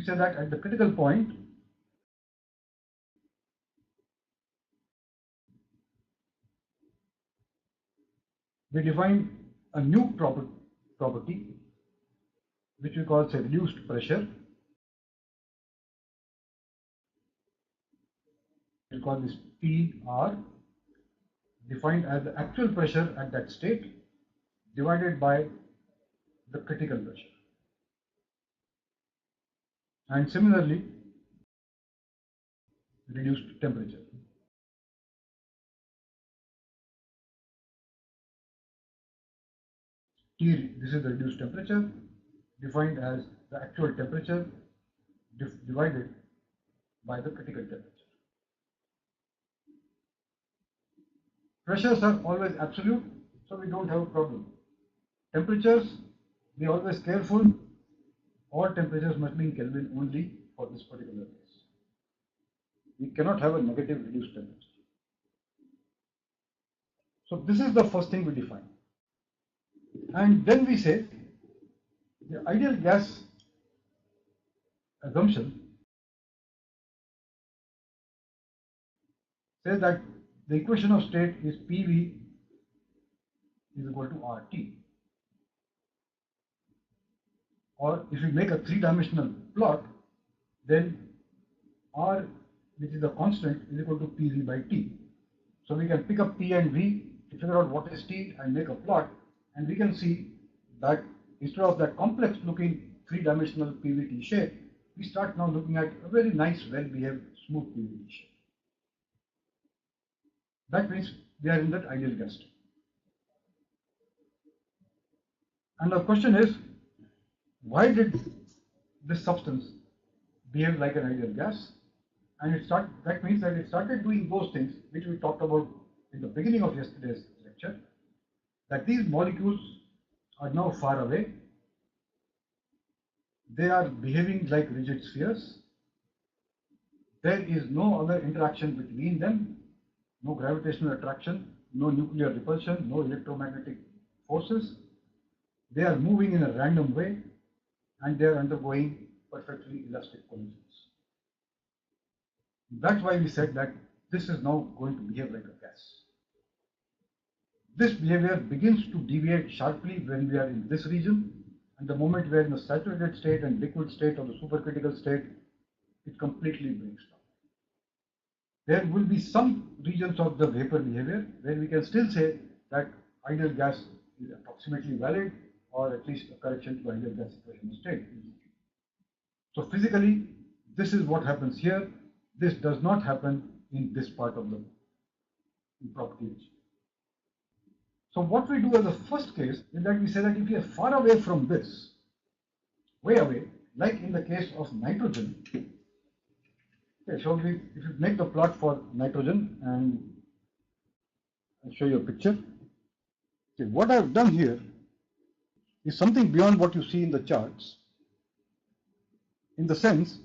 say that at the critical point, we define a new property which we call, say, reduced pressure. We call this PR, defined as the actual pressure at that state divided by the critical pressure. And similarly, reduced temperature. T, this is the reduced temperature, defined as the actual temperature divided by the critical temperature. Pressures are always absolute, so we don't have a problem. Temperatures, be always careful. All temperatures must be in Kelvin only for this particular case. We cannot have a negative reduced temperature. So this is the first thing we define. And then we say the ideal gas assumption says that the equation of state is PV is equal to RT. Or if we make a three-dimensional plot, then R, which is the constant, is equal to PV by T. So we can pick up P and V to figure out what is T and make a plot, and we can see that instead of that complex looking three-dimensional PVT shape, we start now looking at a very nice, well-behaved, smooth PVT shape. That means we are in that ideal gas state. And the question is, why did this substance behave like an ideal gas? And that means that it started doing those things which we talked about in the beginning of yesterday's lecture, that these molecules are now far away. They are behaving like rigid spheres. There is no other interaction between them, no gravitational attraction, no nuclear repulsion, no electromagnetic forces. They are moving in a random way, and they are undergoing perfectly elastic collisions. That's why we said that this is now going to behave like a gas. This behavior begins to deviate sharply when we are in this region, and the moment we are in the saturated state and liquid state or the supercritical state, it completely breaks down. There will be some regions of the vapor behavior where we can still say that ideal gas is approximately valid, or at least a correction to ideal gas equation of state. So physically, this is what happens here. This does not happen in this part of the property. So what we do as a first case is that we say that if we are far away from this, way away, like in the case of nitrogen. Okay, so if you make the plot for nitrogen, and I'll show you a picture. Okay, what I've done here is something beyond what you see in the charts, in the sense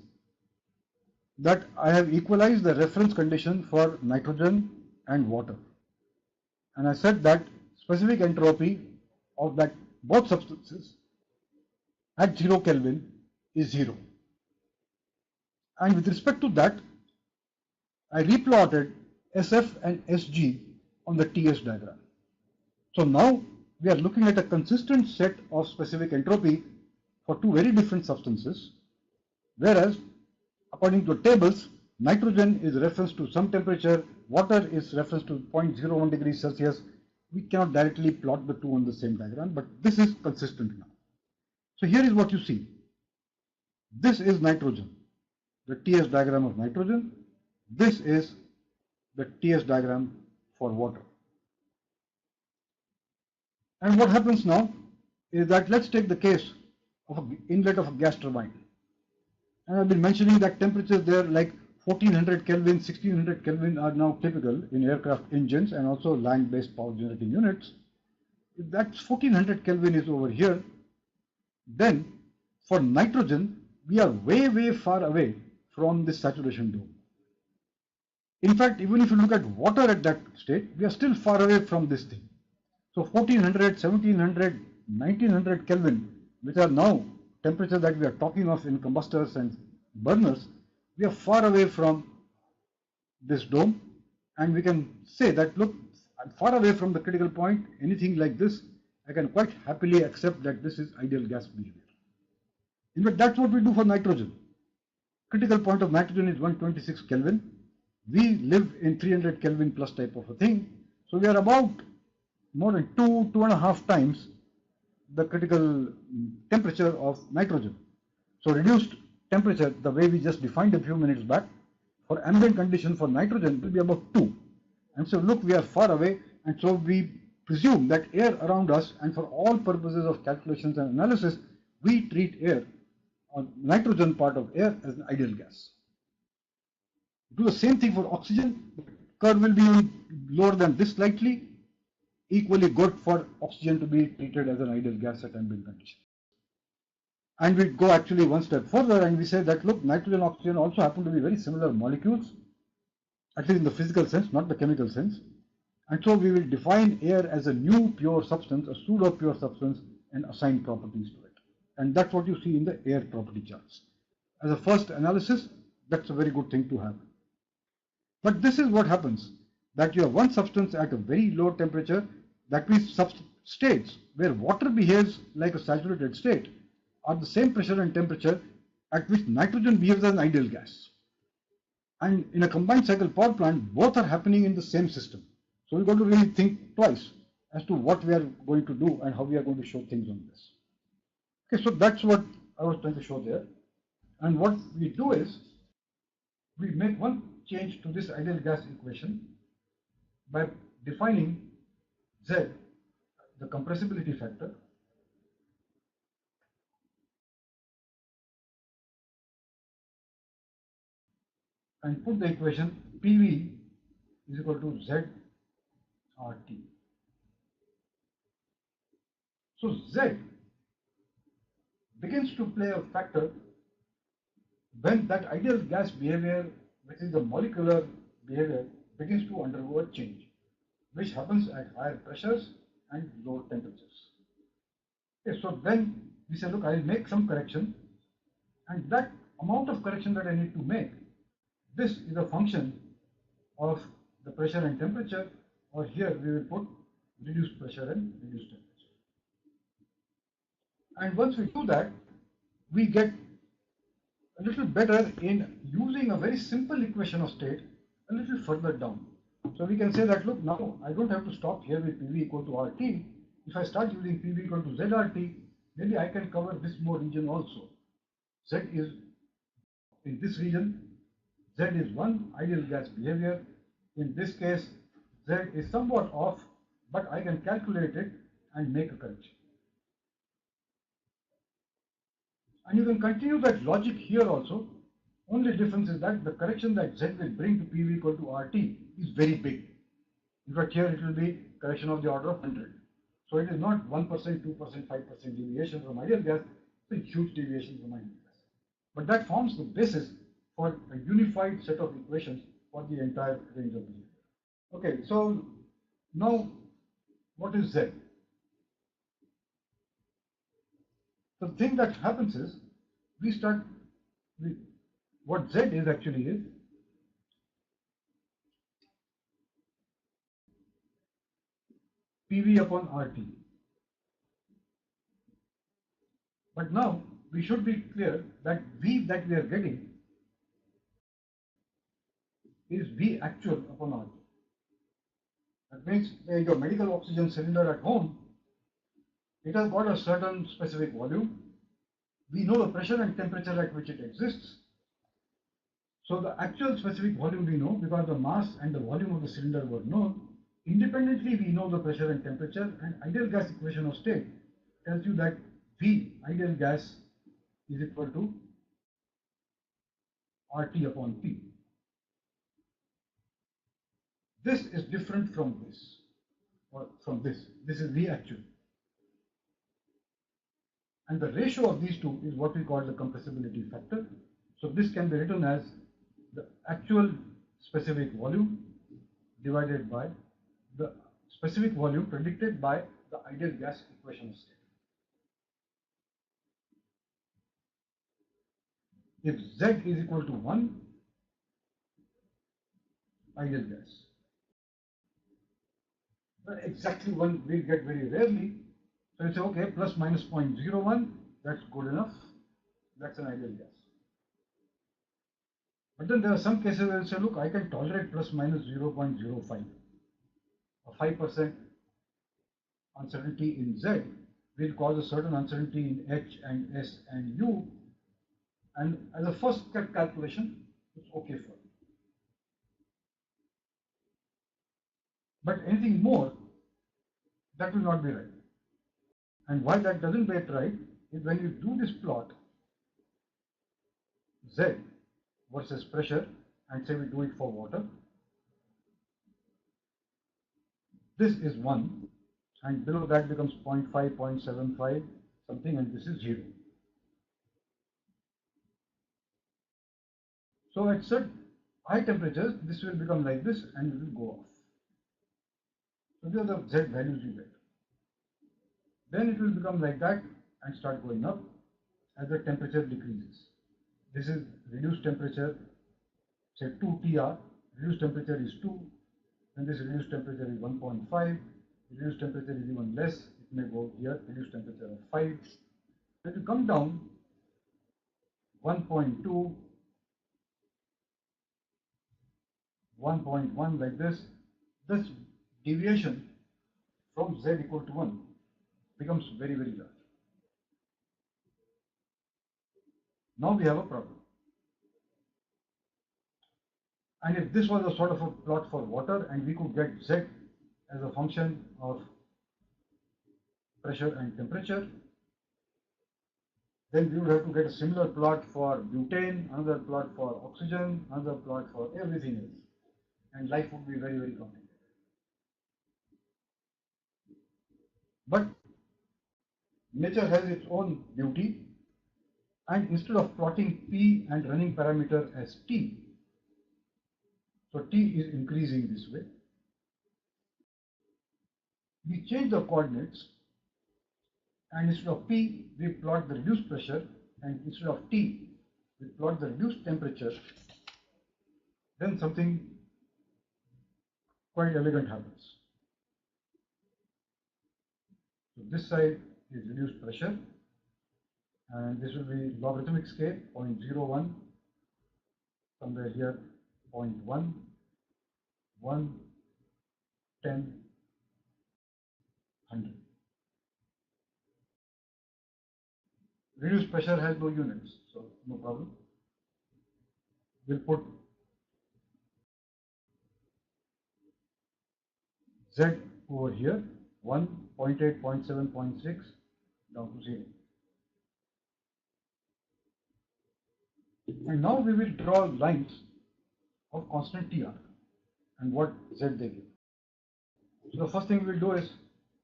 that I have equalized the reference condition for nitrogen and water. And I said that specific entropy of that both substances at 0 Kelvin is 0. And with respect to that, I replotted SF and SG on the TS diagram. So now we are looking at a consistent set of specific entropy for two very different substances, whereas according to tables, nitrogen is reference to some temperature, water is reference to 0.01 degrees Celsius. We cannot directly plot the two on the same diagram, but this is consistent now. So here is what you see. This is nitrogen, the TS diagram of nitrogen. This is the TS diagram for water. And what happens now is that let's take the case of an inlet of a gas turbine. And I've been mentioning that temperatures there like 1400 Kelvin, 1600 Kelvin are now typical in aircraft engines and also land-based power generating units. If that 1400 Kelvin is over here, then for nitrogen, we are way, way far away from this saturation dome. In fact, even if you look at water at that state, we are still far away from this thing. So 1400, 1700, 1900 Kelvin, which are now temperatures that we are talking of in combustors and burners, we are far away from this dome, and we can say that, look, I'm far away from the critical point. Anything like this, I can quite happily accept that this is ideal gas behavior. In fact, that's what we do for nitrogen. Critical point of nitrogen is 126 Kelvin. We live in 300 Kelvin plus type of a thing. So we are about more than 2.5 times the critical temperature of nitrogen. So reduced temperature, the way we just defined a few minutes back, for ambient condition for nitrogen will be about 2. And so look, we are far away, and so we presume that air around us, and for all purposes of calculations and analysis, we treat air, or nitrogen part of air, as an ideal gas. Do the same thing for oxygen. The curve will be lower than this slightly, equally good for oxygen to be treated as an ideal gas at ambient condition. And we go actually one step further and we say that, look, nitrogen and oxygen also happen to be very similar molecules, at least in the physical sense, not the chemical sense. And so we will define air as a new pure substance, a pseudo pure substance, and assign properties to it. And that's what you see in the air property charts. As a first analysis, that's a very good thing to have. But this is what happens, that you have one substance at a very low temperature, that means states where water behaves like a saturated state are the same pressure and temperature at which nitrogen behaves as an ideal gas. And in a combined cycle power plant, both are happening in the same system. So we've got to really think twice as to what we are going to do and how we are going to show things on this. Okay, so that's what I was trying to show there. And what we do is, we make one change to this ideal gas equation by defining Z, the compressibility factor, and put the equation PV is equal to ZRT. So Z begins to play a factor when that ideal gas behavior, which is the molecular behavior, begins to undergo a change, which happens at higher pressures and lower temperatures. Okay, so then we say, look, I'll make some correction, and that amount of correction that I need to make, this is a function of the pressure and temperature, or here we will put reduced pressure and reduced temperature. And once we do that, we get a little better in using a very simple equation of state a little further down. So we can say that, look, now I don't have to stop here with PV equal to RT. If I start using PV equal to ZRT, maybe I can cover this more region also. Z is in this region, Z is one ideal gas behavior. In this case, Z is somewhat off, but I can calculate it and make a correction. And you can continue that logic here also. Only difference is that the correction that Z will bring to PV equal to RT is very big. In fact, here it will be correction of the order of 100. So it is not 1%, 2%, 5% deviation from ideal gas, it's a huge deviation from ideal gas. But that forms the basis for a unified set of equations for the entire range of behavior. Okay, so now what is Z? The thing that happens is, we start with what Z is actually is PV upon RT. But now we should be clear that V that we are getting is V actual upon RT. That means your medical oxygen cylinder at home, it has got a certain specific volume. We know the pressure and temperature at which it exists. So the actual specific volume we know because the mass and the volume of the cylinder were known. Independently, we know the pressure and temperature, and ideal gas equation of state tells you that V ideal gas is equal to RT upon P. This is different from this, or from this. This is V actual. And the ratio of these two is what we call the compressibility factor. So this can be written as the actual specific volume divided by the specific volume predicted by the ideal gas equation of state. If Z is equal to 1, ideal gas. But exactly 1 we get very rarely. So you say, okay, plus minus 0.01, that's good enough. That's an ideal gas. But then there are some cases where you say, look, I can tolerate plus minus 0.05. A 5% uncertainty in Z will cause a certain uncertainty in H and S and U. And as a first step calculation, it's okay for it. But anything more, that will not be right. And why that doesn't get right is when you do this plot, Z versus pressure, and say we do it for water, this is 1, and below that becomes 0.5, 0.75, something, and this is 0. So at certain high temperatures, this will become like this and it will go off. So these are the Z values you get. Then it will become like that and start going up as the temperature decreases. This is reduced temperature, say 2 TR, reduced temperature is 2, then this reduced temperature is 1.5, reduced temperature is even less, it may go here, reduced temperature of 5. When you come down 1.2, 1.1 like this deviation from Z equal to 1 becomes very, very large. Now we have a problem. And if this was a sort of a plot for water and we could get Z as a function of pressure and temperature, then we would have to get a similar plot for butane, another plot for oxygen, another plot for everything else. And life would be very, very complicated. But nature has its own beauty, and instead of plotting P and running parameter as T, so T is increasing this way, we change the coordinates, and instead of P, we plot the reduced pressure, and instead of T, we plot the reduced temperature. Then something quite elegant happens. So this side is reduced pressure, and this will be logarithmic scale 0.01, somewhere here 0.1, 1, 10, 100. Reduced pressure has no units, so no problem. We'll put Z over here, 1, 0.8, 0.7, 0.6, down to 0. And now we will draw lines of constant TR and what Z they give. So the first thing we will do is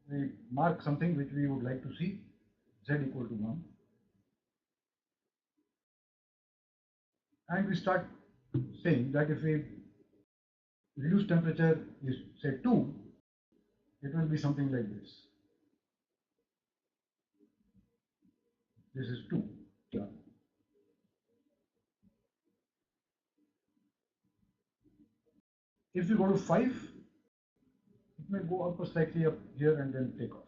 we mark something which we would like to see, Z equal to 1. And we start saying that if we reduce temperature is say 2, it will be something like this. This is 2 TR. If you go to 5, it may go up slightly up here and then take off.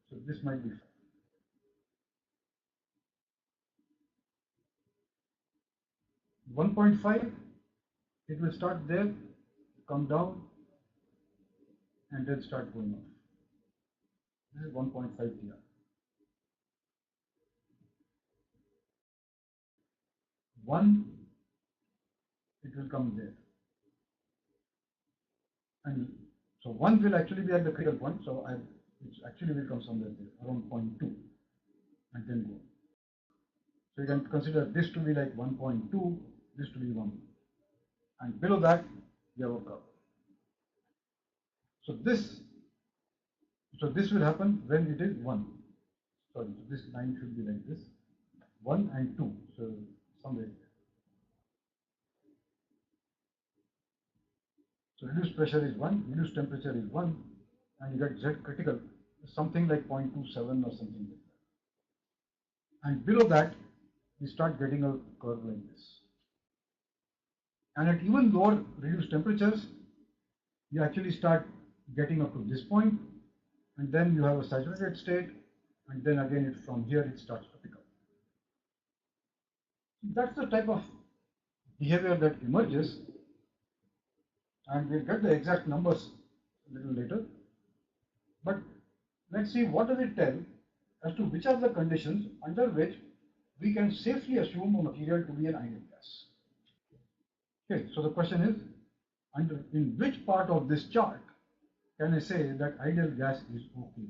So this might be 5. 1.5, it will start there, come down, and then start going off. This is 1.5 TR. 1, it will come there. And so 1 will actually be at the critical point, so it actually will come somewhere there, around 0.2, and then go. So you can consider this to be like 1.2, this to be 1. And below that, you have a curve. So this will happen when it is 1. Sorry, so this line should be like this, 1 and 2, so somewhere here. So reduced pressure is 1, reduced temperature is 1, and you get Z critical, something like 0.27 or something like that. And below that, you start getting a curve like this. And at even lower reduced temperatures, you actually start getting up to this point, and then you have a saturated state, and then again from here it starts to pick up. That's the type of behavior that emerges, and we'll get the exact numbers a little later. But let's see what does it tell as to which are the conditions under which we can safely assume a material to be an ideal gas. Okay, so the question is, in which part of this chart can I say that ideal gas is okay?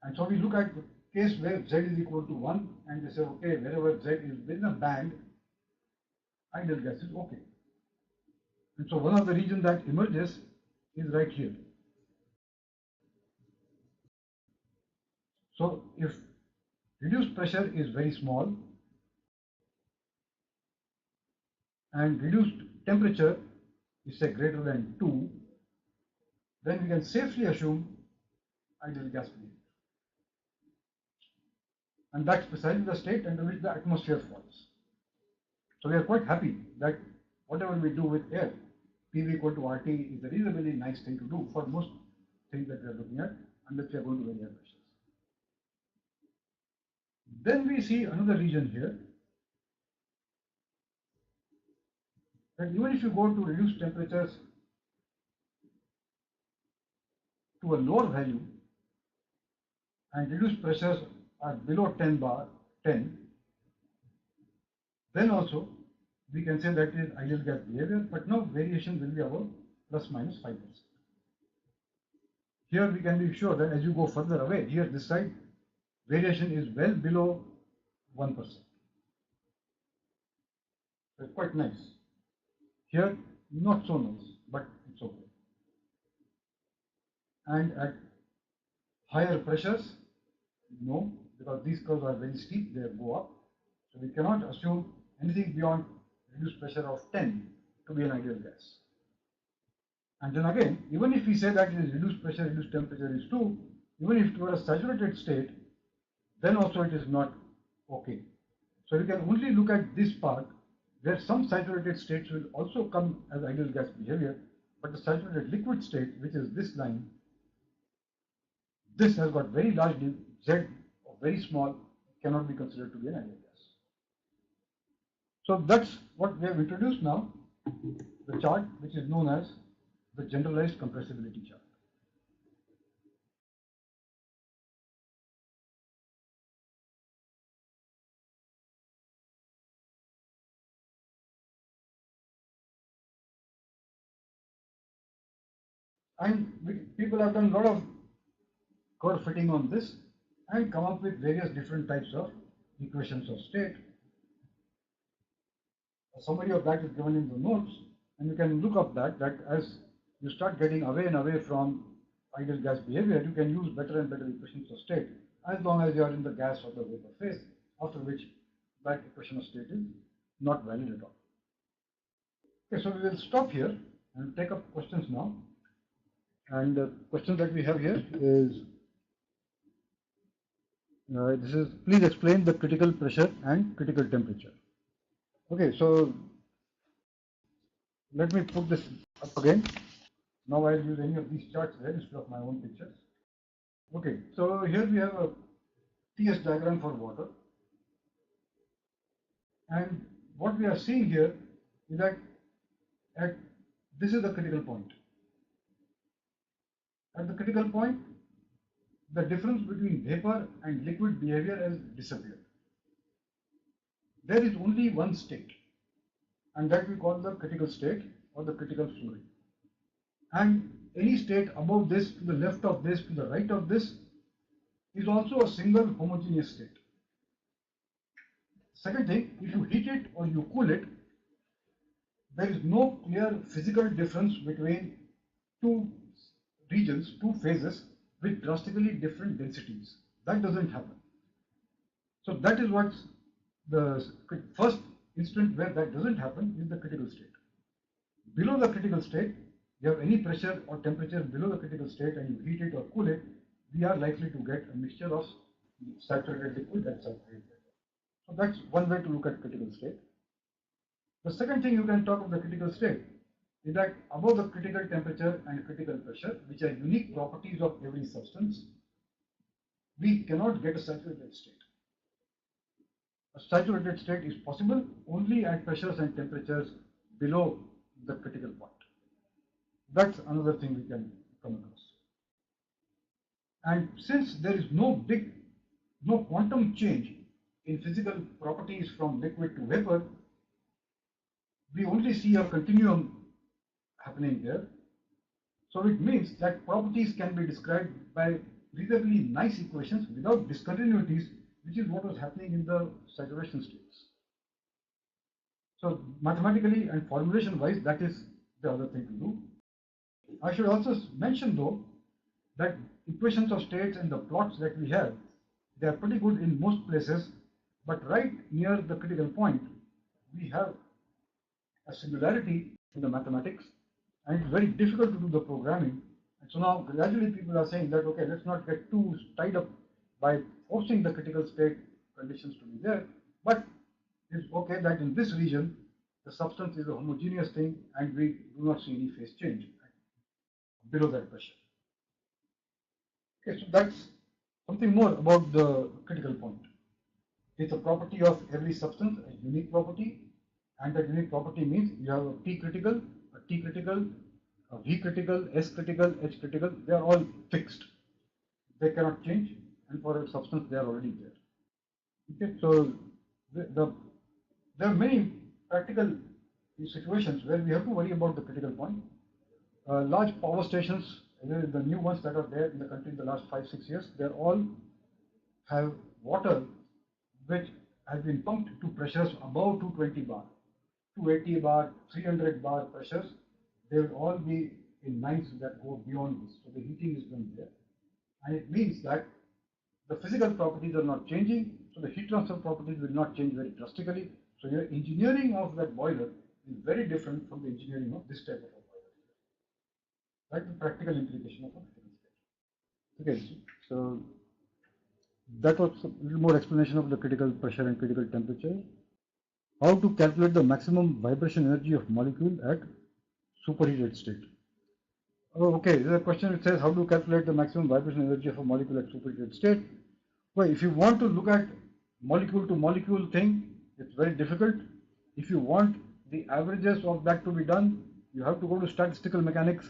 And so we look at the case where Z is equal to 1, and they say, okay, wherever Z is within a band, ideal gas is okay. And so one of the regions that emerges is right here. So if reduced pressure is very small and reduced temperature is say greater than 2, then we can safely assume ideal gas behavior. And that's precisely the state under which the atmosphere falls. So we are quite happy that whatever we do with air, PV equal to RT is a reasonably nice thing to do for most things that we are looking at, unless we are going to very high pressures. Then we see another region here, that even if you go to reduced temperatures to a lower value and reduced pressures are below 10 bar, then also we can say that is ideal gas behavior, but now variation will be about plus minus 5%. Here we can be sure that as you go further away, here this side, variation is well below 1%. It's quite nice. Here, not so nice, but it's okay. And at higher pressures, no, because these curves are very steep, they go up. So we cannot assume anything beyond reduced pressure of 10 to be an ideal gas. And then again, even if we say that it is reduced pressure, reduced temperature is 2, even if it were a saturated state, then also it is not okay. So we can only look at this part where some saturated states will also come as ideal gas behavior, but the saturated liquid state, which is this line, this has got very large Z or very small, cannot be considered to be an ideal gas. So that's what we have introduced now, the chart which is known as the generalized compressibility chart. And people have done a lot of curve fitting on this and come up with various different types of equations of state. A summary of that is given in the notes, and you can look up that as you start getting away and away from ideal gas behavior, you can use better and better equations of state as long as you are in the gas or the vapor phase, after which that equation of state is not valid at all. Okay, so we will stop here and take up questions now. And the question that we have here is, this is, please explain the critical pressure and critical temperature. Okay, so let me put this up again. Now I'll use any of these charts there instead of my own pictures. Okay, so here we have a TS diagram for water. And what we are seeing here is that this is the critical point. At the critical point, the difference between vapor and liquid behavior has disappeared. There is only one state, and that we call the critical state or the critical flow rate. And any state above this, to the left of this, to the right of this, is also a single homogeneous state. Second thing, if you heat it or you cool it, there is no clear physical difference between two regions, two phases with drastically different densities. That doesn't happen. So that is what's the first instant where that doesn't happen is the critical state. Below the critical state, you have any pressure or temperature below the critical state and you heat it or cool it, we are likely to get a mixture of saturated liquid and saturated vapor. So that's one way to look at critical state. The second thing you can talk of the critical state is that above the critical temperature and critical pressure, which are unique properties of every substance, we cannot get a saturated state. A saturated state is possible only at pressures and temperatures below the critical point. That's another thing we can come across. And since there is no quantum change in physical properties from liquid to vapor, we only see a continuum happening here. So it means that properties can be described by reasonably nice equations without discontinuities, which is what was happening in the saturation states. So mathematically and formulation wise, that is the other thing to do. I should also mention though that equations of states and the plots that we have, they are pretty good in most places, but right near the critical point, we have a singularity in the mathematics, and it's very difficult to do the programming. And so now gradually people are saying that, okay, let's not get too tied up by forcing the critical state conditions to be there, but it's okay that in this region, the substance is a homogeneous thing and we do not see any phase change below that pressure. Okay, so that's something more about the critical point. It's a property of every substance, a unique property, and that unique property means you have a P critical, a T critical, a V critical, S critical, H critical. They are all fixed. They cannot change, and for a substance they are already there. Okay, so there are many practical situations where we have to worry about the critical point. Large power stations, the new ones that are there in the country in the last 5-6 years, they all have water which has been pumped to pressures above 220 bar, 280 bar, 300 bar pressures. They will all be in lines that go beyond this. So the heating is done there. And it means that the physical properties are not changing, so the heat transfer properties will not change very drastically. So your engineering of that boiler is very different from the engineering of this type of a boiler. That's the practical implication of a critical state. Okay, so that was a little more explanation of the critical pressure and critical temperature. How to calculate the maximum vibration energy of molecule at superheated state. Oh, okay, there's a question which says how to calculate the maximum vibration energy of a molecule at superheated state. Well, if you want to look at molecule to molecule thing, it's very difficult. If you want the averages of that to be done, you have to go to statistical mechanics,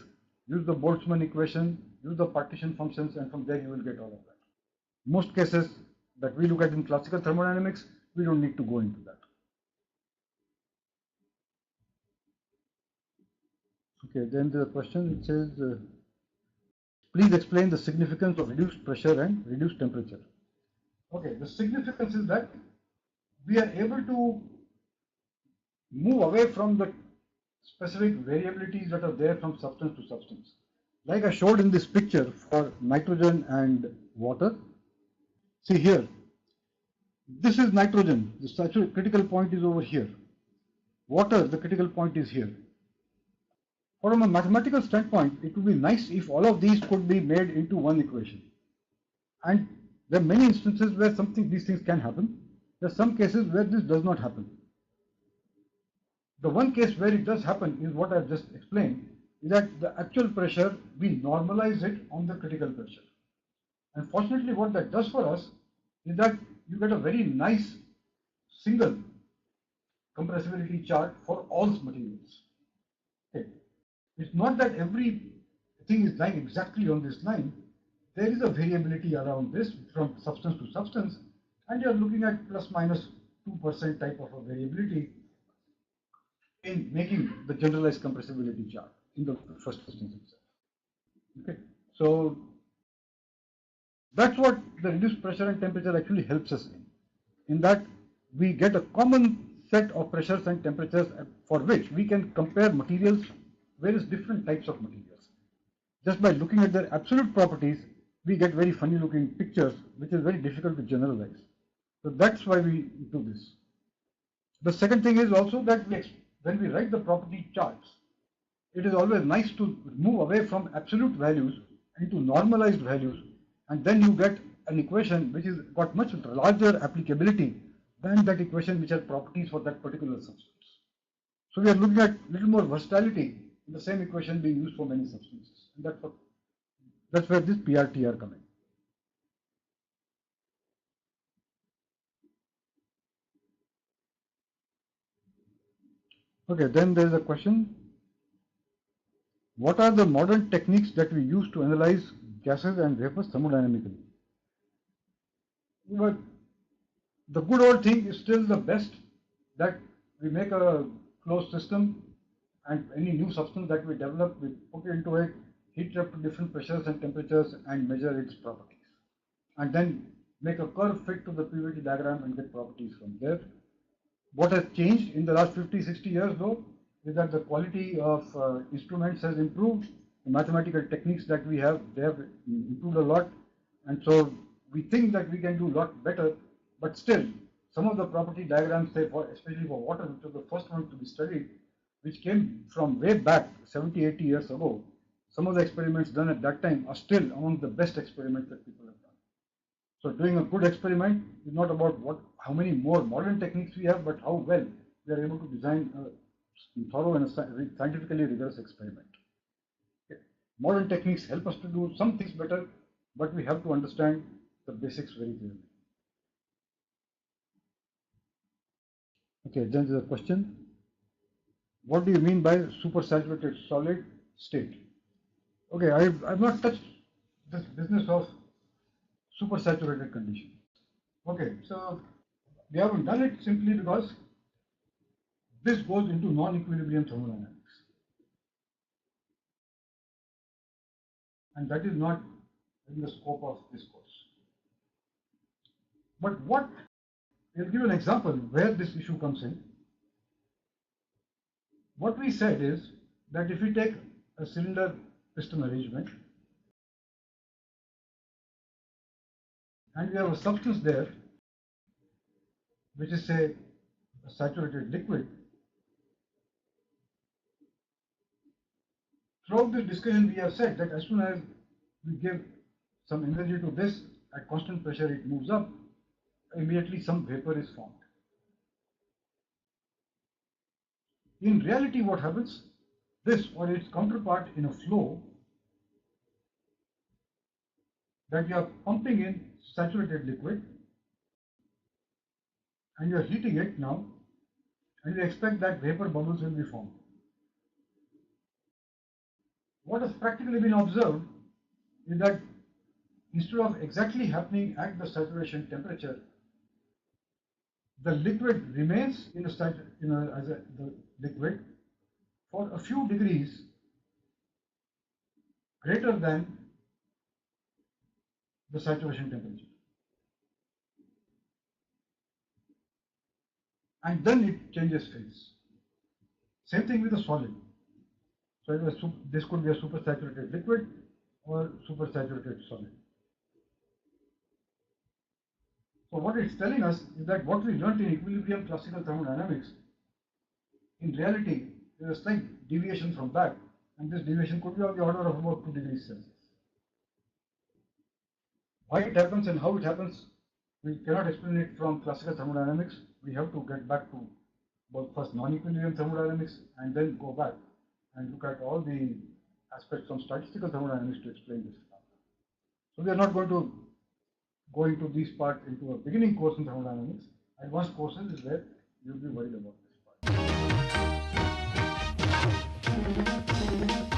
use the Boltzmann equation, use the partition functions, and from there you will get all of that. Most cases that we look at in classical thermodynamics, we don't need to go into that. Okay, then the question it says, please explain the significance of reduced pressure and reduced temperature. Okay, the significance is that we are able to move away from the specific variabilities that are there from substance to substance. Like I showed in this picture for nitrogen and water. See here, this is nitrogen, the saturated critical point is over here. Water, the critical point is here. From a mathematical standpoint, it would be nice if all of these could be made into one equation. And there are many instances where these things can happen. There are some cases where this does not happen. The one case where it does happen is what I've just explained, is that the actual pressure, we normalize it on the critical pressure. And fortunately, what that does for us is that you get a very nice single compressibility chart for all materials. Okay. It's not that every thing is lying exactly on this line. There is a variability around this from substance to substance, and you're looking at plus minus 2% type of a variability in making the generalized compressibility chart in the first instance itself. Okay, so that's what the reduced pressure and temperature actually helps us in that we get a common set of pressures and temperatures for which we can compare materials, various different types of materials. Just by looking at their absolute properties, we get very funny looking pictures, which is very difficult to generalize. So that's why we do this. The second thing is also that when we write the property charts, it is always nice to move away from absolute values into normalized values, and then you get an equation which is got much larger applicability than that equation which has properties for that particular substance. So we are looking at little more versatility in the same equation being used for many substances. And that's where this PRTR come in. Okay, then there is a question. What are the modern techniques that we use to analyze gases and vapors thermodynamically? But the good old thing is still the best, that we make a closed system and any new substance that we develop, we put into it, heat it up to different pressures and temperatures and measure its properties. And then make a curve fit to the PVT diagram and get properties from there. What has changed in the last 50-60 years though is that the quality of instruments has improved. The mathematical techniques that we have, they have improved a lot, and so we think that we can do a lot better, but still some of the property diagrams, say especially for water, which was the first one to be studied, which came from way back 70-80 years ago, some of the experiments done at that time are still among the best experiments that people have done. So doing a good experiment is not about how many more modern techniques we have, but how well we are able to design a thorough and a scientifically rigorous experiment. Okay. Modern techniques help us to do some things better, but we have to understand the basics very clearly. Okay, then there's a question. What do you mean by supersaturated solid state? Okay, I've not touched this business of supersaturated condition. Okay, so we haven't done it simply because this goes into non-equilibrium thermodynamics. And that is not in the scope of this course. But we'll give an example where this issue comes in. What we said is that if we take a cylinder piston arrangement and we have a substance there which is, say, a saturated liquid, throughout this discussion we have said that as soon as we give some energy to this, at constant pressure it moves up, immediately some vapor is formed. In reality, what happens? This or its counterpart in a flow, that you are pumping in saturated liquid and you are heating it now, and you expect that vapor bubbles will be formed. What has practically been observed is that instead of exactly happening at the saturation temperature, the liquid remains in the liquid for a few degrees greater than the saturation temperature. And then it changes phase. Same thing with the solid. So this could be a supersaturated liquid or supersaturated solid. So what it's telling us is that what we learned in equilibrium classical thermodynamics, in reality, there is a slight deviation from that, and this deviation could be of the order of about 2 degrees Celsius. Why it happens and how it happens, we cannot explain it from classical thermodynamics. We have to get back to both first non-equilibrium thermodynamics and then go back and look at all the aspects from statistical thermodynamics to explain this. So we are not going to go into these parts into a beginning course in thermodynamics. Advanced courses is where you'll be worried about this part.